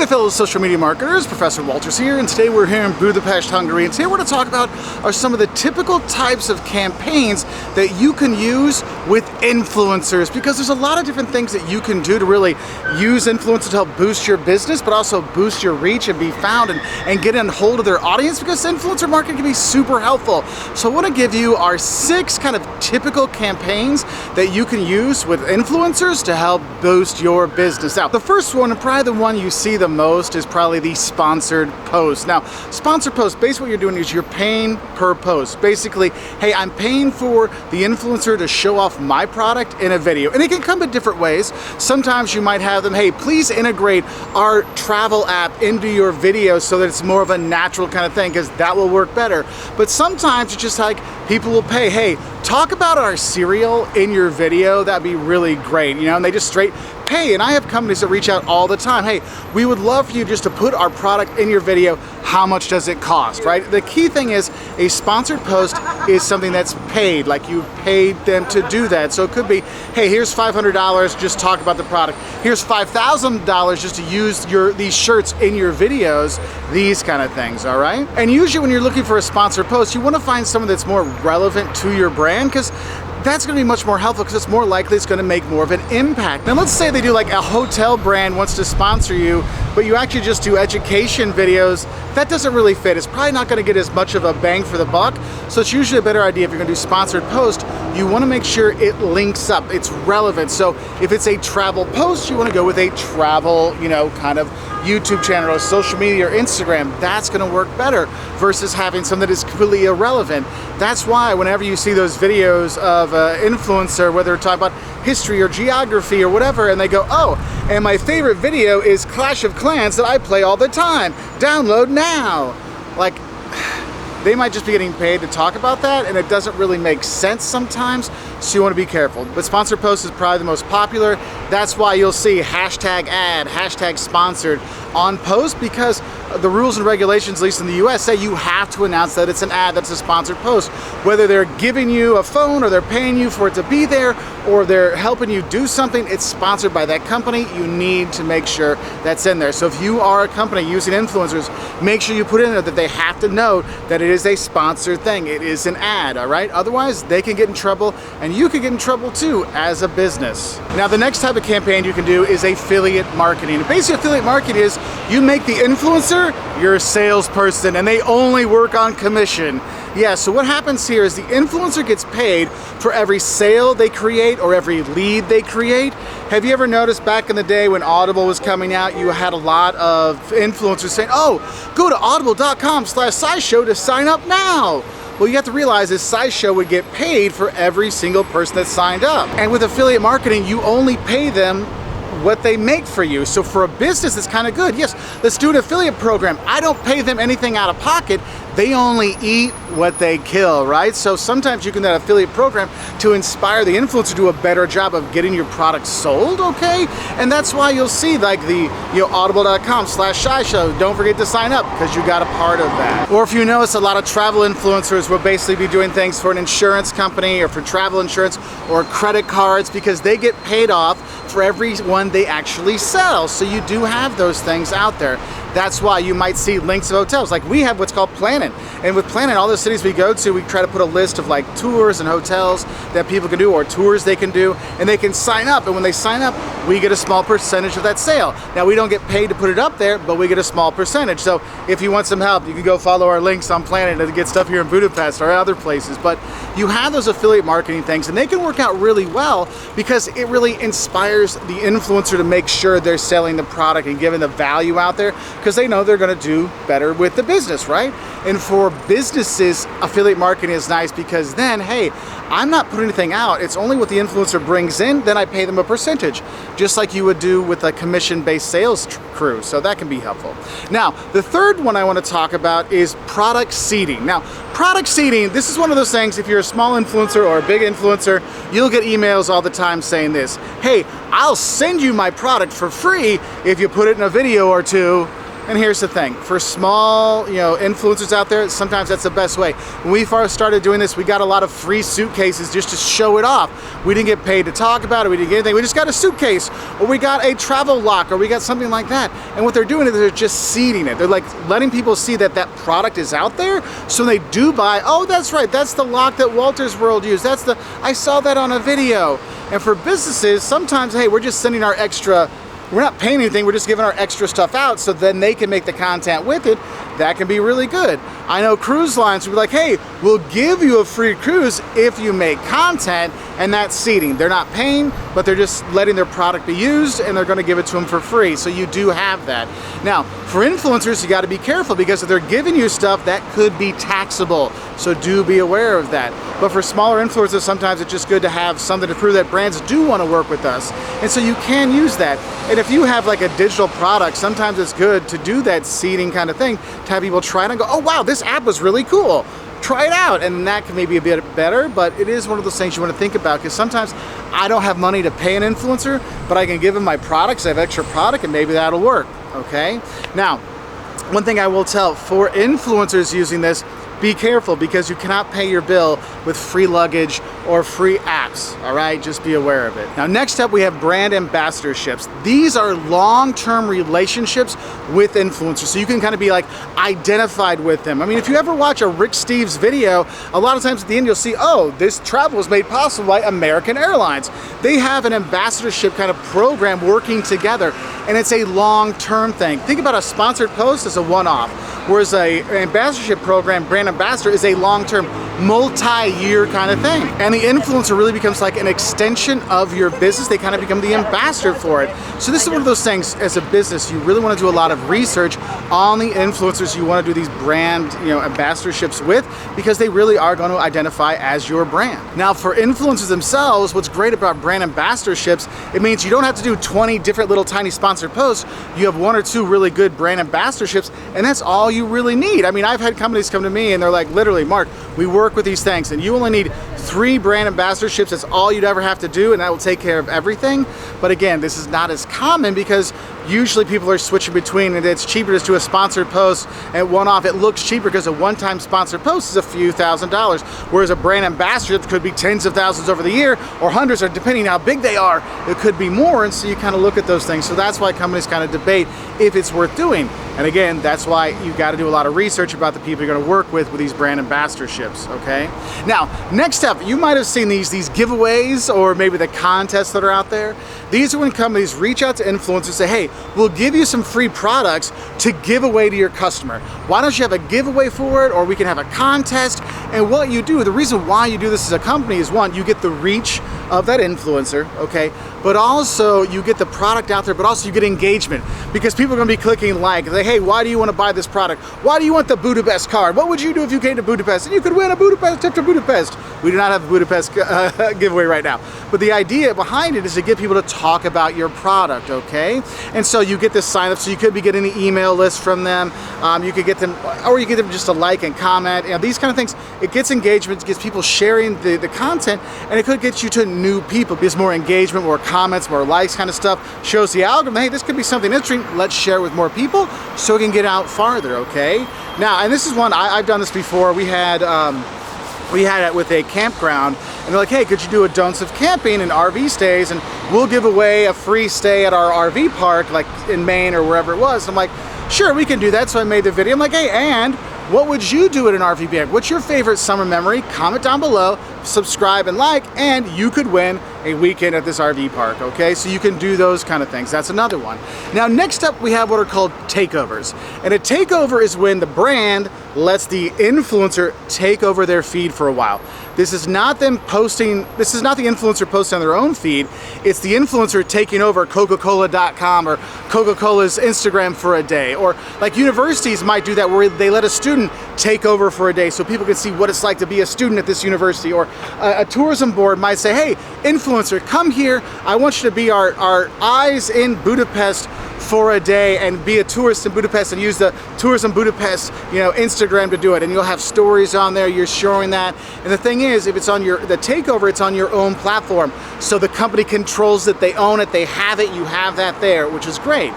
my fellow social media marketers, Professor Walters here, and today we're here in Budapest, Hungary, and today we're going to talk about are some of the typical types of campaigns that you can use with influencers, because there's a lot of different things that you can do to really use influencers to help boost your business, but also boost your reach and be found and get in hold of their audience, because influencer marketing can be super helpful. So I want to give you our 6 kind of typical campaigns that you can use with influencers to help boost your business. Now, the first one, and probably the one you see the most, is probably the sponsored post. Now, sponsored post, basically what you're doing is you're paying per post. Basically, hey, I'm paying for the influencer to show off my product in a video. And it can come in different ways. Sometimes you might have them, hey, please integrate our travel app into your video so that it's more of a natural kind of thing, because that will work better. But sometimes it's just like people will pay, hey, talk about our cereal in your video. That'd be really great, you know, and they just straight pay. And I have companies that reach out all the time. Hey, we would love for you just to put our product in your video. How much does it cost, right? The key thing is a sponsored post is something that's paid, like you paid them to do that. So it could be, hey, here's $500, just talk about the product. Here's $5,000 just to use these shirts in your videos, these kind of things, all right? And usually when you're looking for a sponsored post, you want to find someone that's more relevant to your brand, because that's going to be much more helpful, because it's more likely it's going to make more of an impact. Now let's say they do, like a hotel brand wants to sponsor you, but you actually just do education videos. That doesn't really fit. It's probably not going to get as much of a bang for the buck. So it's usually a better idea, if you're going to do sponsored post, you want to make sure it links up, it's relevant. So if it's a travel post, you want to go with a travel, you know, kind of YouTube channel or social media or Instagram. That's going to work better versus having something that is completely irrelevant. That's why whenever you see those videos of influencer, whether they're talking about history or geography or whatever, and they go, oh, and my favorite video is Clash of Clans that I play all the time. Download now. Like, they might just be getting paid to talk about that, and it doesn't really make sense sometimes, so you want to be careful. But sponsored post is probably the most popular. That's why you'll see hashtag ad, hashtag sponsored on post, because the rules and regulations, at least in the US, say you have to announce that it's an ad, that's a sponsored post. Whether they're giving you a phone or they're paying you for it to be there or they're helping you do something, it's sponsored by that company. You need to make sure that's in there. So if you are a company using influencers, make sure you put in there that they have to know that it is a sponsored thing. It is an ad, all right? Otherwise, they can get in trouble, and you can get in trouble too as a business. Now, the next type of campaign you can do is affiliate marketing. And basically, affiliate marketing is you make the influencer your salesperson, and they only work on commission. Yeah, so what happens here is the influencer gets paid for every sale they create or every lead they create. Have you ever noticed back in the day when Audible was coming out, you had a lot of influencers saying, oh, go to audible.com/SciShow to sign up now. Well, you have to realize this SciShow would get paid for every single person that signed up. And with affiliate marketing, you only pay them what they make for you. So for a business, it's kind of good. Yes, let's do an affiliate program. I don't pay them anything out of pocket. They only eat what they kill, right? So sometimes you can do that affiliate program to inspire the influencer to do a better job of getting your product sold, okay? And that's why you'll see like the, audible.com/SciShow. Don't forget to sign up, because you got a part of that. Or if you notice, a lot of travel influencers will basically be doing things for an insurance company or for travel insurance or credit cards, because they get paid off for every one they actually sell. So you do have those things out there. That's why you might see links of hotels. Like we have what's called Planet. And with Planet, all the cities we go to, we try to put a list of like tours and hotels that people can do, or tours they can do, and they can sign up. And when they sign up, we get a small percentage of that sale. Now, we don't get paid to put it up there, but we get a small percentage. So if you want some help, you can go follow our links on Planet to get stuff here in Budapest or other places. But you have those affiliate marketing things, and they can work out really well, because it really inspires the influencer to make sure they're selling the product and giving the value out there, because they know they're going to do better with the business, right? And for businesses, affiliate marketing is nice, because then, hey, I'm not putting anything out. It's only what the influencer brings in, then I pay them a percentage, just like you would do with a commission-based sales crew. So that can be helpful. Now, the third one I want to talk about is product seeding. Now, product seeding, this is one of those things, if you're a small influencer or a big influencer, you'll get emails all the time saying this, hey, I'll send you my product for free if you put it in a video or two. And here's the thing, for small, influencers out there, sometimes that's the best way. When we first started doing this, we got a lot of free suitcases just to show it off. We didn't get paid to talk about it, we didn't get anything, we just got a suitcase, or we got a travel lock, or we got something like that. And what they're doing is they're just seeding it. They're like letting people see that that product is out there, so they do buy, oh, that's right, that's the lock that Wolters World used, I saw that on a video. And for businesses, sometimes, hey, we're just sending our extra, we're not paying anything, we're just giving our extra stuff out so then they can make the content with it. That can be really good. I know cruise lines will be like, hey, we'll give you a free cruise if you make content, and that's seeding. They're not paying, but they're just letting their product be used, and they're gonna give it to them for free. So you do have that. Now, for influencers, you gotta be careful, because if they're giving you stuff, that could be taxable. So do be aware of that. But for smaller influencers, sometimes it's just good to have something to prove that brands do wanna work with us. And so you can use that. And if you have like a digital product, sometimes it's good to do that seeding kind of thing, to have people try it and go, oh wow, this app was really cool. Try it out, and that can maybe be a bit better, but it is one of those things you want to think about, because sometimes I don't have money to pay an influencer, but I can give them my products, I have extra product, and maybe that'll work, okay? Now, one thing I will tell for influencers using this, be careful, because you cannot pay your bill with free luggage or free apps, all right? Just be aware of it. Now, next up, we have brand ambassadorships. These are long-term relationships with influencers, so you can kind of be like identified with them. I mean, if you ever watch a Rick Steves video, a lot of times at the end you'll see, oh, this travel was made possible by American Airlines. They have an ambassadorship kind of program working together, and it's a long-term thing. Think about a sponsored post as a one-off, whereas an ambassadorship program, brand ambassador, is a long-term, multi-year kind of thing. And the influencer really becomes like an extension of your business. They kind of become the ambassador for it. So this is one of those things, as a business, you really want to do a lot of research on the influencers you want to do these brand ambassadorships with, because they really are going to identify as your brand. Now, for influencers themselves, what's great about brand ambassadorships, it means you don't have to do 20 different little tiny sponsored posts. You have 1 or 2 really good brand ambassadorships, and that's all you really need. I mean, I've had companies come to me and they're like, literally, Mark, we work with these things, and you only need 3 brand ambassadorships. That's all you'd ever have to do, and that will take care of everything. But again, this is not as common, because usually people are switching between, and it's cheaper to do a sponsored post and one-off. It looks cheaper because a one-time sponsored post is a few $1,000s, whereas a brand ambassadorship could be tens of thousands over the year, or hundreds, or depending how big they are, it could be more. And so you kind of look at those things. So that's why companies kind of debate if it's worth doing. And again, that's why you got to do a lot of research about the people you're going to work with these brand ambassadorships, okay? Now, next up, you might have seen these giveaways, or maybe the contests that are out there. These are when companies reach out to influencers and say, hey, we'll give you some free products to give away to your customer. Why don't you have a giveaway for it, or we can have a contest? And what you do, the reason why you do this as a company is, one, you get the reach of that influencer, okay? But also you get the product out there, but also you get engagement, because people are gonna be clicking like, hey, why do you wanna buy this product? Why do you want the Budapest card? What would you do if you came to Budapest? And you could win a Budapest trip to Budapest. We do not have a Budapest giveaway right now. But the idea behind it is to get people to talk about your product, okay? And so you get this sign up, so you could be getting an email list from them. You could get them, or you get them just to like and comment, these kind of things. It gets engagement, it gets people sharing the content, and it could get you to new people, because more engagement, more comments, more likes kind of stuff shows the algorithm, hey, this could be something interesting, let's share with more people so it can get out farther, okay? Now, and this is one, I've done this before. We had it with a campground, and they're like, hey, could you do a don'ts of camping and RV stays, and we'll give away a free stay at our RV park, like in Maine or wherever it was. I'm like, sure, we can do that. So I made the video. I'm like, hey, and what would you do at an RV park? What's your favorite summer memory? Comment down below, subscribe and like, and you could win a weekend at this RV park, okay? So you can do those kind of things. That's another one. Now, next up, we have what are called takeovers. And a takeover is when the brand lets the influencer take over their feed for a while. This is not them posting, this is not the influencer posting on their own feed, it's the influencer taking over Coca-Cola.com or Coca-Cola's Instagram for a day. Or like universities might do that, where they let a student take over for a day so people can see what it's like to be a student at this university. Or a tourism board might say, hey, influencer, come here, I want you to be our eyes in Budapest for a day and be a tourist in Budapest, and use the Tourism Budapest, Instagram to do it. And you'll have stories on there, you're showing that. And the thing is, if it's on the takeover, it's on your own platform. So the company controls it, they own it, they have it, you have that there, which is great.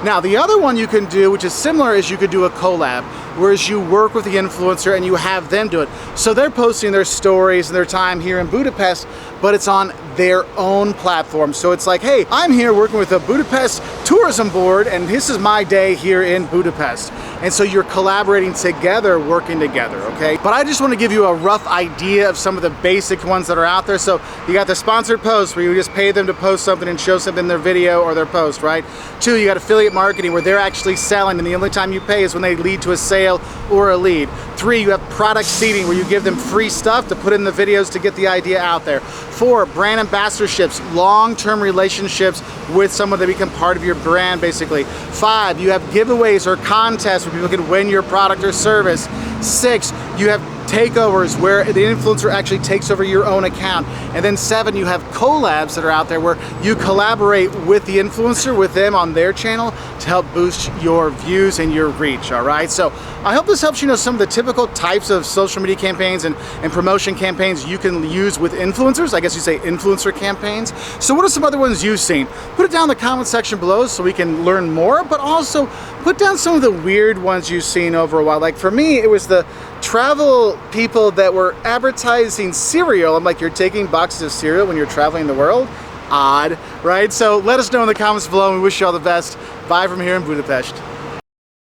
Now, the other one you can do, which is similar, is you could do a collab, whereas you work with the influencer and you have them do it. So they're posting their stories and their time here in Budapest, but it's on their own platform. So it's like, hey, I'm here working with the Budapest Tourism Board and this is my day here in Budapest. And so you're collaborating together, working together, okay? But I just want to give you a rough idea of some of the basic ones that are out there. So you got the sponsored posts where you just pay them to post something and show something in their video or their post, right? 2, you got affiliate marketing where they're actually selling and the only time you pay is when they lead to a sale or a lead. 3, you have product seeding where you give them free stuff to put in the videos to get the idea out there. 4, brand ambassadorships, long-term relationships with someone that become part of your brand, basically. 5, you have giveaways or contests where people can win your product or service. 6, you have takeovers where the influencer actually takes over your own account. And then 7, you have collabs that are out there where you collaborate with the influencer, with them on their channel to help boost your views and your reach, all right? So I hope this helps you know some of the typical types of social media campaigns and promotion campaigns you can use with influencers. I guess you say influencer campaigns. So what are some other ones you've seen? Put it down in the comment section below so we can learn more, but also put down some of the weird ones you've seen over a while. Like for me, it was the travel people that were advertising cereal. I'm like, you're taking boxes of cereal when you're traveling the world? Odd, right? So let us know in the comments below and we wish you all the best. Bye from here in Budapest.